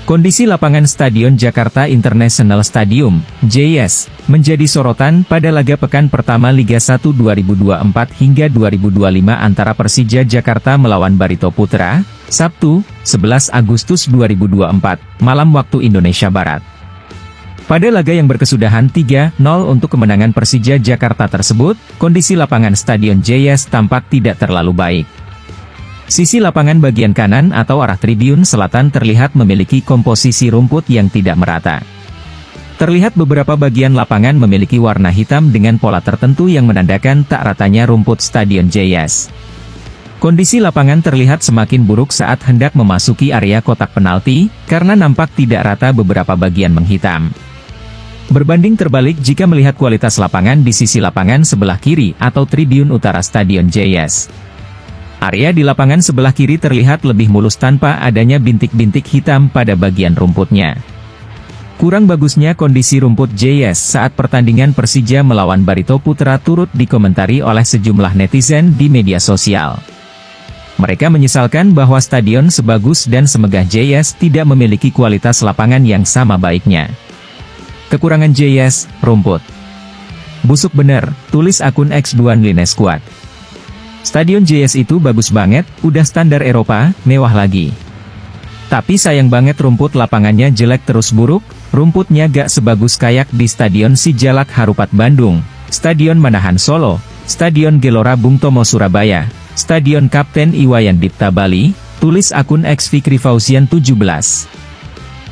Kondisi lapangan Stadion Jakarta International Stadium, JIS, menjadi sorotan pada laga pekan pertama Liga 1 2024 hingga 2025 antara Persija Jakarta melawan Barito Putra, Sabtu, 11 Agustus 2024, malam waktu Indonesia Barat. Pada laga yang berkesudahan 3-0 untuk kemenangan Persija Jakarta tersebut, kondisi lapangan Stadion JIS tampak tidak terlalu baik. Sisi lapangan bagian kanan atau arah tribun selatan terlihat memiliki komposisi rumput yang tidak merata. Terlihat beberapa bagian lapangan memiliki warna hitam dengan pola tertentu yang menandakan tak ratanya rumput Stadion JIS. Kondisi lapangan terlihat semakin buruk saat hendak memasuki area kotak penalti, karena nampak tidak rata beberapa bagian menghitam. Berbanding terbalik jika melihat kualitas lapangan di sisi lapangan sebelah kiri atau tribun utara Stadion JIS. Area di lapangan sebelah kiri terlihat lebih mulus tanpa adanya bintik-bintik hitam pada bagian rumputnya. Kurang bagusnya kondisi rumput JIS saat pertandingan Persija melawan Barito Putra turut dikomentari oleh sejumlah netizen di media sosial. Mereka menyesalkan bahwa stadion sebagus dan semegah JIS tidak memiliki kualitas lapangan yang sama baiknya. Kekurangan JIS, rumput. Busuk bener, tulis akun X2 Line Squad. Stadion JIS itu bagus banget, udah standar Eropa, mewah lagi. Tapi sayang banget rumput lapangannya jelek terus buruk, rumputnya gak sebagus kayak di Stadion Sijalak Harupat Bandung, Stadion Manahan Solo, Stadion Gelora Bung Tomo Surabaya, Stadion Kapten Iwayan Dipta Bali, tulis akun XFikri Fauzian 17.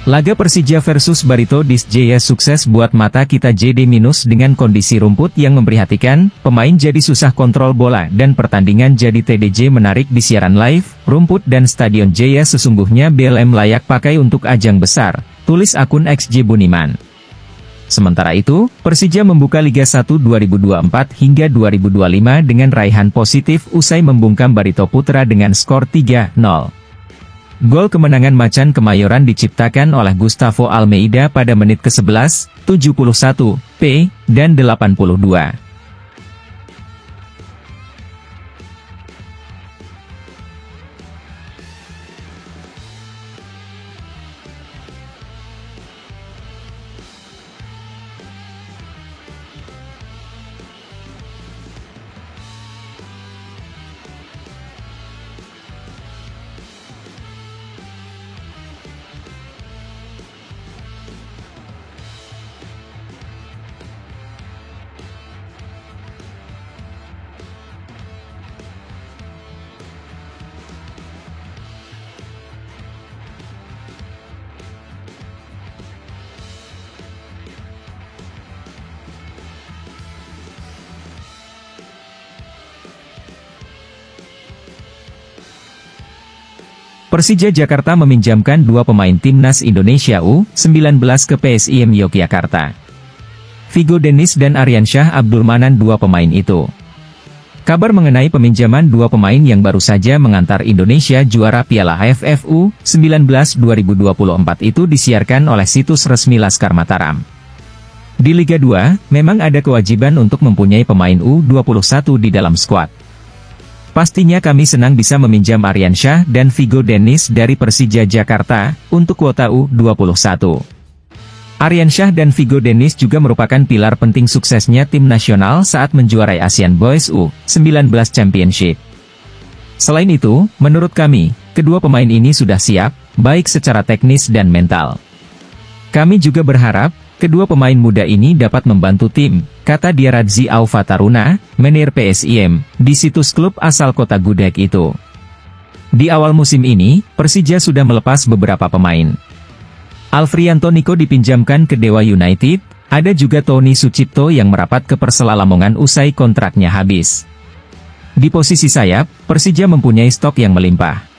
Laga Persija versus Barito di JIS sukses buat mata kita JD- dengan kondisi rumput yang memprihatinkan, pemain jadi susah kontrol bola dan pertandingan jadi TDJ menarik di siaran live, rumput dan Stadion JIS sesungguhnya BLM layak pakai untuk ajang besar, tulis akun XJ Buniman. Sementara itu, Persija membuka Liga 1 2024 hingga 2025 dengan raihan positif usai membungkam Barito Putra dengan skor 3-0. Gol kemenangan Macan Kemayoran diciptakan oleh Gustavo Almeida pada menit ke-11, 71, dan 82. Persija Jakarta meminjamkan dua pemain timnas Indonesia U19 ke PSIM Yogyakarta. Vigo Dennis dan Aryansyah Abdul Manan, dua pemain itu. Kabar mengenai peminjaman dua pemain yang baru saja mengantar Indonesia juara Piala AFF U19 2024 itu disiarkan oleh situs resmi Laskar Mataram. Di Liga 2, memang ada kewajiban untuk mempunyai pemain U21 di dalam skuad. Pastinya kami senang bisa meminjam Aryansyah dan Vigo Dennis dari Persija Jakarta, untuk kuota U21. Aryansyah dan Vigo Dennis juga merupakan pilar penting suksesnya tim nasional saat menjuarai Asian Boys U19 Championship. Selain itu, menurut kami, kedua pemain ini sudah siap, baik secara teknis dan mental. Kami juga berharap, kedua pemain muda ini dapat membantu tim, kata Diaradzi Aufataruna, manajer PSIM, di situs klub asal kota Gudeg itu. Di awal musim ini, Persija sudah melepas beberapa pemain. Alfrianto Niko dipinjamkan ke Dewa United, ada juga Tony Sucipto yang merapat ke Persela Lamongan usai kontraknya habis. Di posisi sayap, Persija mempunyai stok yang melimpah.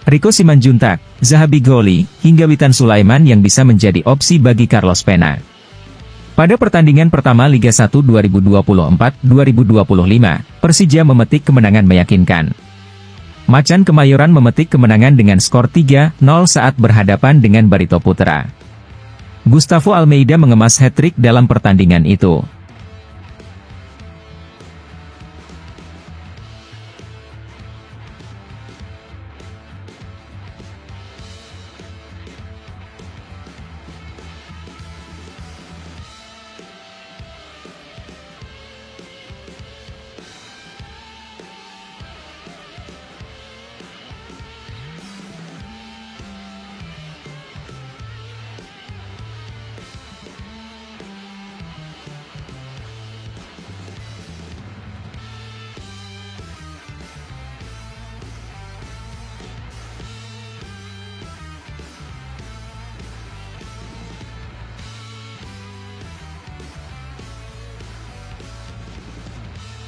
Rico Simanjuntak, Zahabi Goli, hingga Witan Sulaiman yang bisa menjadi opsi bagi Carlos Pena. Pada pertandingan pertama Liga 1 2024-2025, Persija memetik kemenangan meyakinkan. Macan Kemayoran memetik kemenangan dengan skor 3-0 saat berhadapan dengan Barito Putra. Gustavo Almeida mengemas hat-trick dalam pertandingan itu.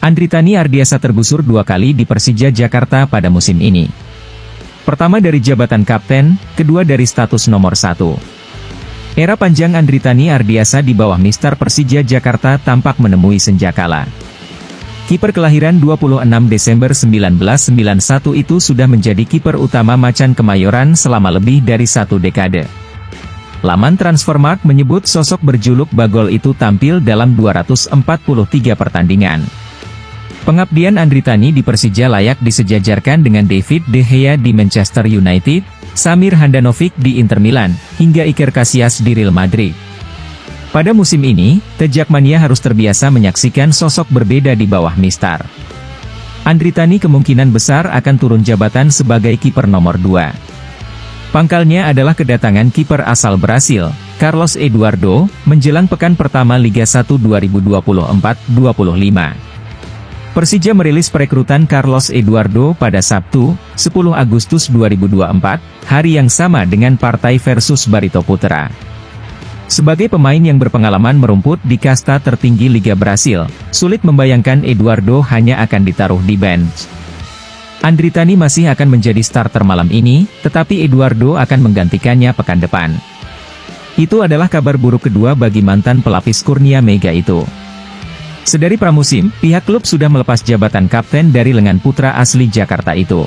Andritani Ardiasa tergusur 2 kali di Persija Jakarta pada musim ini. Pertama dari jabatan kapten, kedua dari status nomor 1. Era panjang Andritani Ardiasa di bawah Mister Persija Jakarta tampak menemui senjakala. Kiper kelahiran 26 Desember 1991 itu sudah menjadi kiper utama Macan Kemayoran selama lebih dari 1 dekade. Laman Transfermarkt menyebut sosok berjuluk Bagol itu tampil dalam 243 pertandingan. Pengabdian Andritani di Persija layak disejajarkan dengan David De Gea di Manchester United, Samir Handanovic di Inter Milan, hingga Iker Casillas di Real Madrid. Pada musim ini, The Jackmania harus terbiasa menyaksikan sosok berbeda di bawah Mister. Andritani kemungkinan besar akan turun jabatan sebagai kiper nomor 2. Pangkalnya adalah kedatangan kiper asal Brasil, Carlos Eduardo, menjelang pekan pertama Liga 1 2024-25. Persija merilis perekrutan Carlos Eduardo pada Sabtu, 10 Agustus 2024, hari yang sama dengan partai versus Barito Putra. Sebagai pemain yang berpengalaman merumput di kasta tertinggi Liga Brasil, sulit membayangkan Eduardo hanya akan ditaruh di bench. Andritani masih akan menjadi starter malam ini, tetapi Eduardo akan menggantikannya pekan depan. Itu adalah kabar buruk kedua bagi mantan pelapis Kurnia Mega itu. Sedari pramusim, pihak klub sudah melepas jabatan kapten dari lengan putra asli Jakarta itu.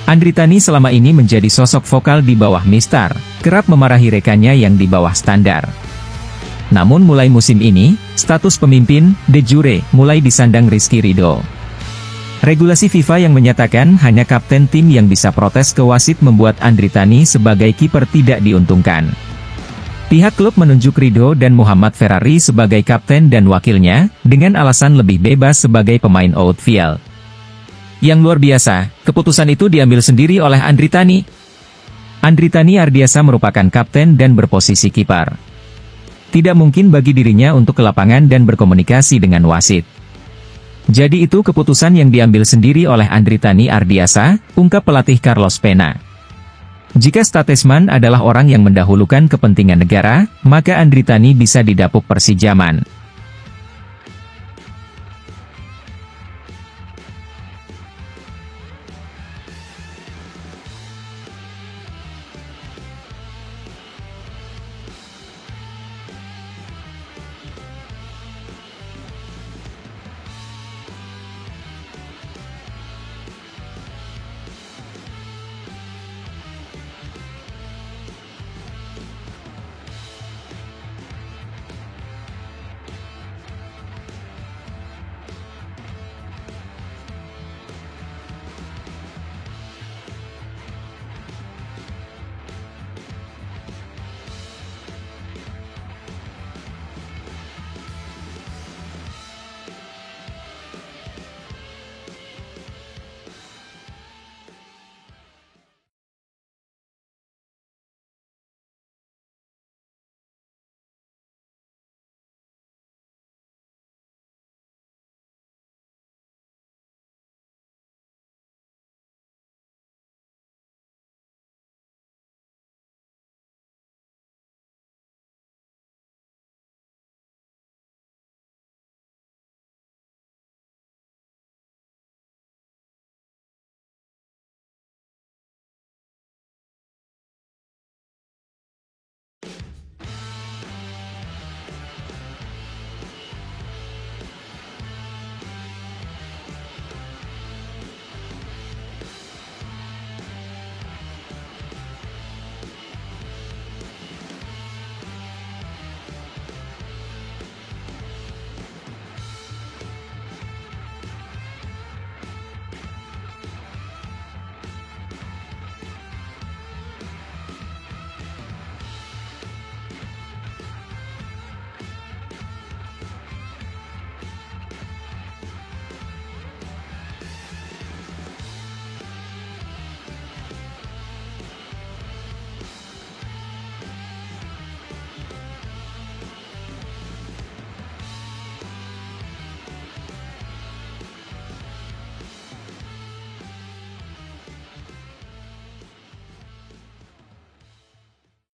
Andritani selama ini menjadi sosok vokal di bawah Mister, kerap memarahi rekannya yang di bawah standar. Namun mulai musim ini, status pemimpin, de jure, mulai disandang Rizky Ridho. Regulasi FIFA yang menyatakan hanya kapten tim yang bisa protes ke wasit membuat Andritani sebagai kiper tidak diuntungkan. Pihak klub menunjuk Ridho dan Muhammad Ferrari sebagai kapten dan wakilnya, dengan alasan lebih bebas sebagai pemain outfield. Yang luar biasa, keputusan itu diambil sendiri oleh Andritani. Andritani Ardiasa merupakan kapten dan berposisi kiper. Tidak mungkin bagi dirinya untuk ke lapangan dan berkomunikasi dengan wasit. Jadi itu keputusan yang diambil sendiri oleh Andritani Ardiasa, ungkap pelatih Carlos Pena. Jika statesman adalah orang yang mendahulukan kepentingan negara, maka Andritani bisa didapuk Persijaman.